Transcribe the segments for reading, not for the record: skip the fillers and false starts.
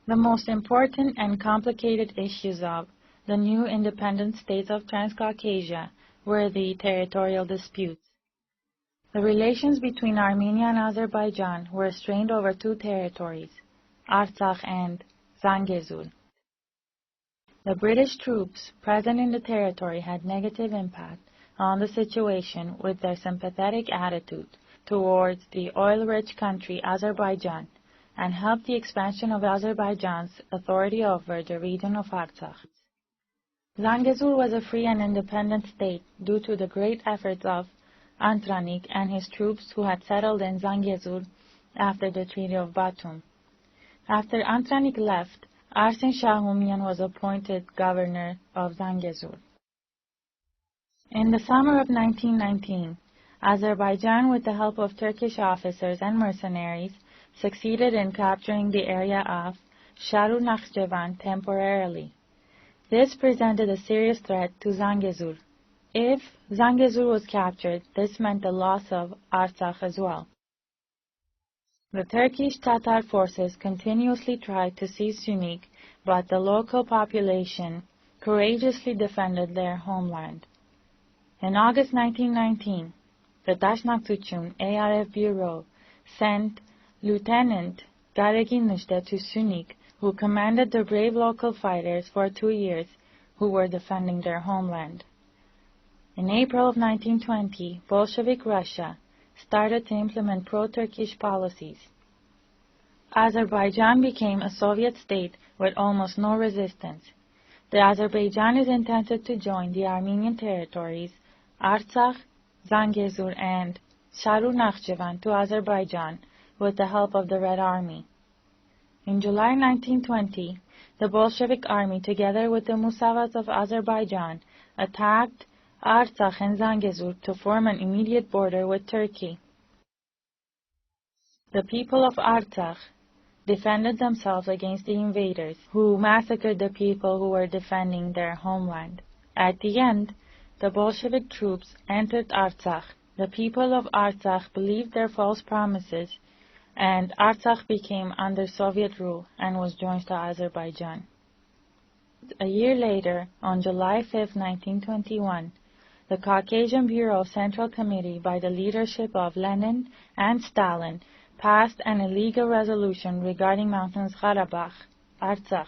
The most important and complicated issues of the new independent states of Transcaucasia were the territorial disputes. The relations between Armenia and Azerbaijan were strained over two territories, Artsakh and Zangezur. The British troops present in the territory had negative impact on the situation with their sympathetic attitude towards the oil-rich country Azerbaijan and helped the expansion of Azerbaijan's authority over the region of Artsakh. Zangezur was a free and independent state due to the great efforts of Antranik and his troops who had settled in Zangezur after the Treaty of Batum. After Antranik left, Arsen Shahumian was appointed governor of Zangezur. In the summer of 1919, Azerbaijan, with the help of Turkish officers and mercenaries, succeeded in capturing the area of Sharu Nakhjevan temporarily. This presented a serious threat to Zangezur. If Zangezur was captured, this meant the loss of Artsakh as well. The Turkish Tatar forces continuously tried to seize Sunik, but the local population courageously defended their homeland. In August 1919, the Dashnaktuchun ARF Bureau sent Lieutenant Garegin Nishte to Sunik, who commanded the brave local fighters for 2 years who were defending their homeland. In April of 1920, Bolshevik Russia started to implement pro-Turkish policies. Azerbaijan became a Soviet state with almost no resistance. The Azerbaijanis intended to join the Armenian territories, Artsakh, Zangezur, and Sharu Nakhjevan to Azerbaijan with the help of the Red Army. In July 1920, the Bolshevik army, together with the Musavats of Azerbaijan, attacked Artsakh and Zangezur to form an immediate border with Turkey. The people of Artsakh defended themselves against the invaders, who massacred the people who were defending their homeland. At the end, the Bolshevik troops entered Artsakh. The people of Artsakh believed their false promises, and Artsakh became under Soviet rule and was joined to Azerbaijan. A year later, on July 5, 1921, the Caucasian Bureau Central Committee, by the leadership of Lenin and Stalin, passed an illegal resolution regarding Mountainous Karabakh, Artsakh,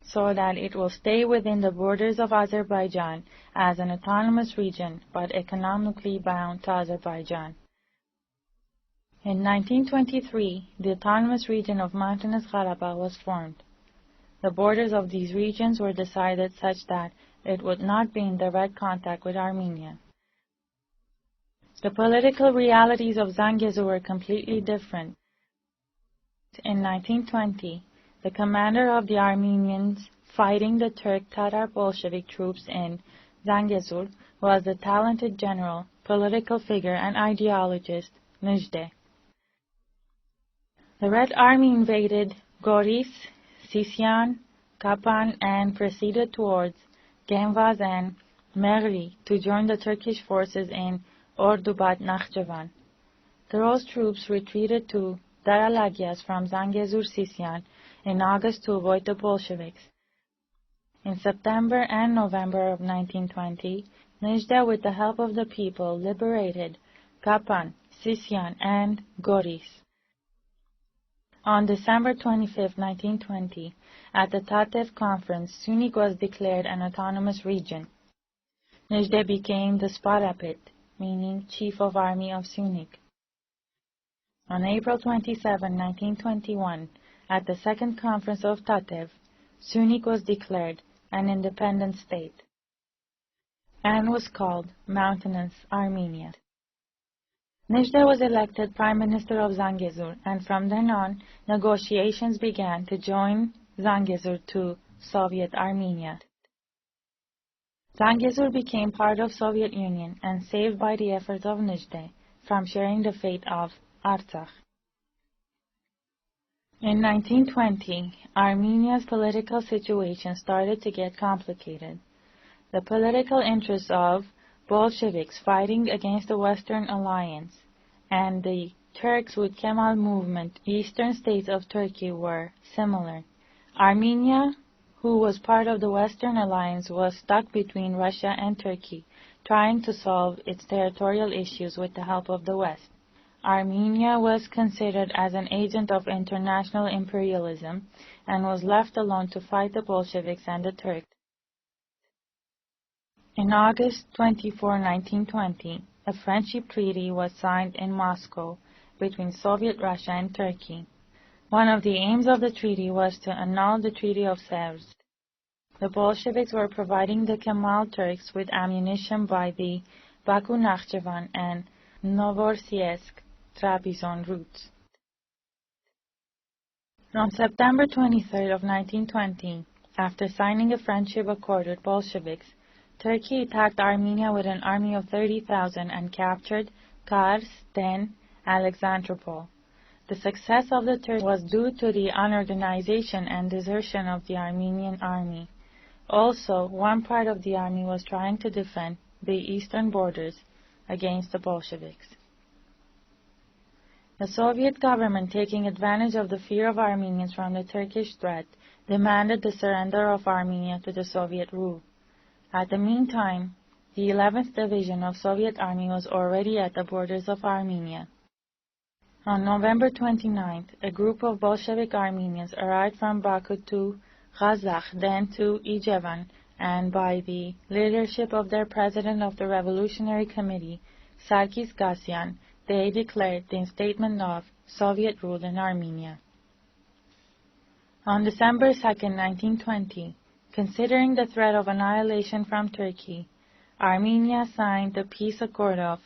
so that it will stay within the borders of Azerbaijan as an autonomous region, but economically bound to Azerbaijan. In 1923, the autonomous region of Mountainous Karabakh was formed. The borders of these regions were decided such that it would not be in direct contact with Armenia. The political realities of Zangezur were completely different. In 1920, the commander of the Armenians fighting the Turk-Tatar Bolshevik troops in Zangezur was the talented general, political figure, and ideologist Nijde. The Red Army invaded Goris, Sisyan, Kapan, and proceeded towards Genvaz and Meghri to join the Turkish forces in Ordubat Nakhjevan. The Rose troops retreated to Daralagyas from Zangezur Sisyan in August to avoid the Bolsheviks. In September and November of 1920, Nijde, with the help of the people, liberated Kapan, Sisyan, and Goris. On December 25, 1920, at the Tatev conference, Sunik was declared an autonomous region. Nijde became the Sparapet, meaning Chief of Army of Sunik. On April 27, 1921, at the Second Conference of Tatev, Sunik was declared an independent state and was called Mountainous Armenia. Nijde was elected Prime Minister of Zangezur, and from then on, negotiations began to join Zangezur to Soviet Armenia. Zangezur became part of Soviet Union and saved by the efforts of Nijde from sharing the fate of Artsakh. In 1920, Armenia's political situation started to get complicated. The political interests of Bolsheviks fighting against the Western Alliance and the Turks with Kemal movement, eastern states of Turkey were similar. Armenia, who was part of the Western Alliance, was stuck between Russia and Turkey, trying to solve its territorial issues with the help of the West. Armenia was considered as an agent of international imperialism and was left alone to fight the Bolsheviks and the Turks. In August 24, 1920, a friendship treaty was signed in Moscow between Soviet Russia and Turkey. One of the aims of the treaty was to annul the Treaty of Sèvres. The Bolsheviks were providing the Kemal Turks with ammunition by the Baku-Nakhchivan and Novorossiysk-Trabzon routes. On September 23 of 1920, after signing a friendship accord with Bolsheviks, Turkey attacked Armenia with an army of 30,000 and captured Kars, Den, Alexandropol. The success of the Turks was due to the unorganization and desertion of the Armenian army. Also, one part of the army was trying to defend the eastern borders against the Bolsheviks. The Soviet government, taking advantage of the fear of Armenians from the Turkish threat, demanded the surrender of Armenia to the Soviet rule. At the meantime, the 11th Division of Soviet Army was already at the borders of Armenia. On November 29th, a group of Bolshevik Armenians arrived from Baku to Kazakh, then to Ijevan, and by the leadership of their president of the Revolutionary Committee, Sarkis Gasyan, they declared the instatement of Soviet rule in Armenia. On December 2, 1920, considering the threat of annihilation from Turkey, Armenia signed the peace accord of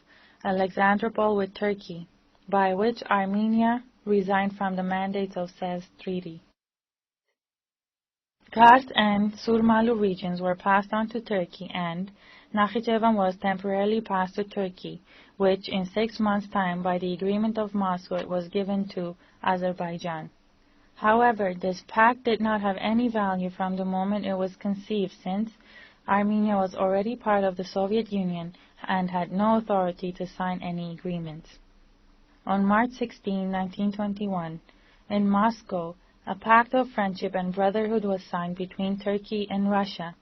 Alexandropol with Turkey, by which Armenia resigned from the mandates of Sèvres Treaty. Kars and Surmalu regions were passed on to Turkey, and Nakhichevan was temporarily passed to Turkey, which in 6 months' time, by the agreement of Moscow, was given to Azerbaijan. However, this pact did not have any value from the moment it was conceived, since Armenia was already part of the Soviet Union and had no authority to sign any agreements. On March 16, 1921, in Moscow, a pact of friendship and brotherhood was signed between Turkey and Russia.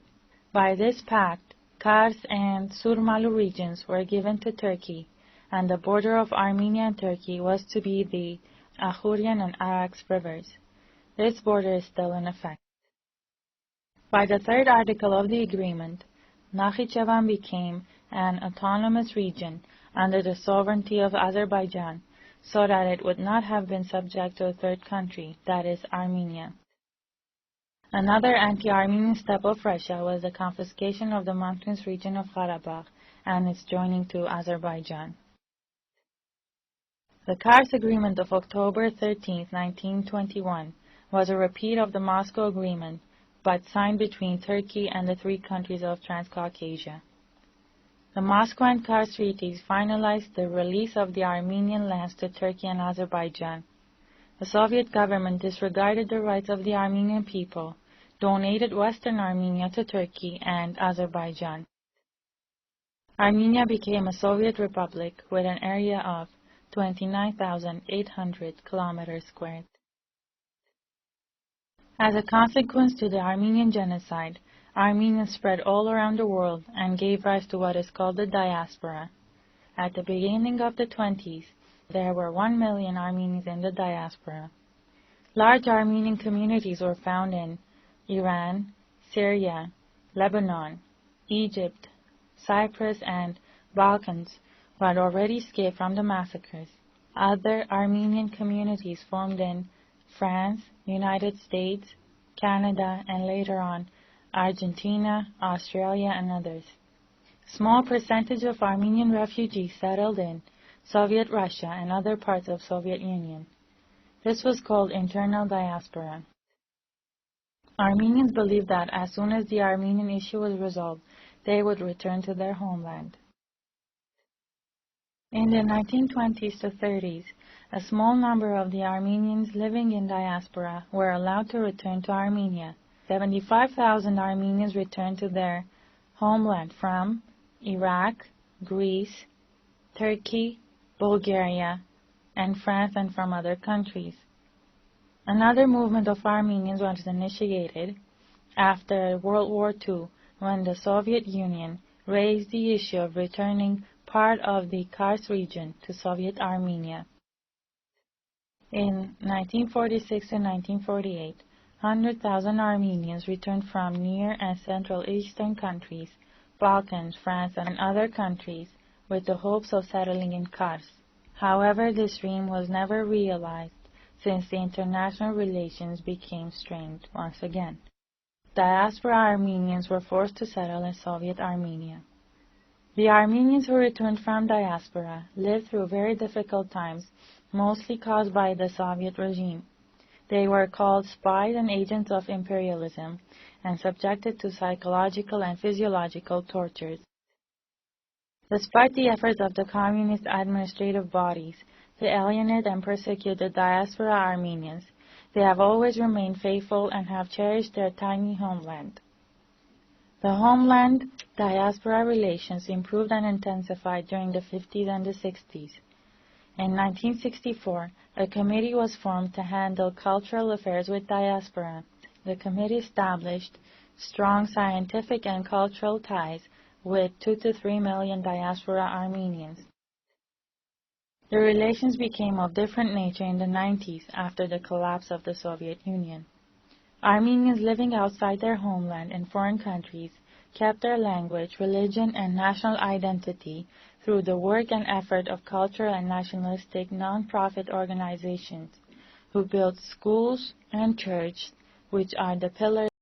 By this pact, Kars and Surmalu regions were given to Turkey, and the border of Armenia and Turkey was to be the Akhurian and Arax rivers. This border is still in effect. By the third article of the agreement, Nakhichevan became an autonomous region under the sovereignty of Azerbaijan, so that it would not have been subject to a third country, that is, Armenia. Another anti-Armenian step of Russia was the confiscation of the mountainous region of Karabakh and its joining to Azerbaijan. The Kars Agreement of October 13, 1921, was a repeat of the Moscow Agreement, but signed between Turkey and the 3 countries of Transcaucasia. The Moscow and Kars treaties finalized the release of the Armenian lands to Turkey and Azerbaijan. The Soviet government disregarded the rights of the Armenian people, donated Western Armenia to Turkey and Azerbaijan. Armenia became a Soviet republic with an area of 29,800 kilometers squared. As a consequence to the Armenian genocide, Armenians spread all around the world and gave rise to what is called the diaspora. At the beginning of the 20s, there were 1 million Armenians in the diaspora. Large Armenian communities were found in Iran, Syria, Lebanon, Egypt, Cyprus, and Balkans, who had already escaped from the massacres. Other Armenian communities formed in France, United States, Canada, and later on, Argentina, Australia, and others. Small percentage of Armenian refugees settled in Soviet Russia and other parts of Soviet Union. This was called internal diaspora. Armenians believed that as soon as the Armenian issue was resolved, they would return to their homeland. In the 1920s to 30s, a small number of the Armenians living in diaspora were allowed to return to Armenia. 75,000 Armenians returned to their homeland from Iraq, Greece, Turkey, Bulgaria, and France and from other countries. Another movement of Armenians was initiated after World War II, when the Soviet Union raised the issue of returning part of the Kars region to Soviet Armenia. In 1946 and 1948, 100,000 Armenians returned from Near and Central Eastern countries, Balkans, France, and other countries, with the hopes of settling in Kars. However, this dream was never realized, since the international relations became strained once again. Diaspora Armenians were forced to settle in Soviet Armenia. The Armenians who returned from diaspora lived through very difficult times, mostly caused by the Soviet regime. They were called spies and agents of imperialism and subjected to psychological and physiological tortures. Despite the efforts of the communist administrative bodies to alienate and persecute the diaspora Armenians, they have always remained faithful and have cherished their tiny homeland. The homeland-diaspora relations improved and intensified during the 50s and the 60s. In 1964, a committee was formed to handle cultural affairs with diaspora. The committee established strong scientific and cultural ties with 2 to 3 million diaspora Armenians. The relations became of different nature in the 90s after the collapse of the Soviet Union. Armenians living outside their homeland in foreign countries kept their language, religion, and national identity through the work and effort of cultural and nationalistic non-profit organizations who built schools and churches, which are the pillars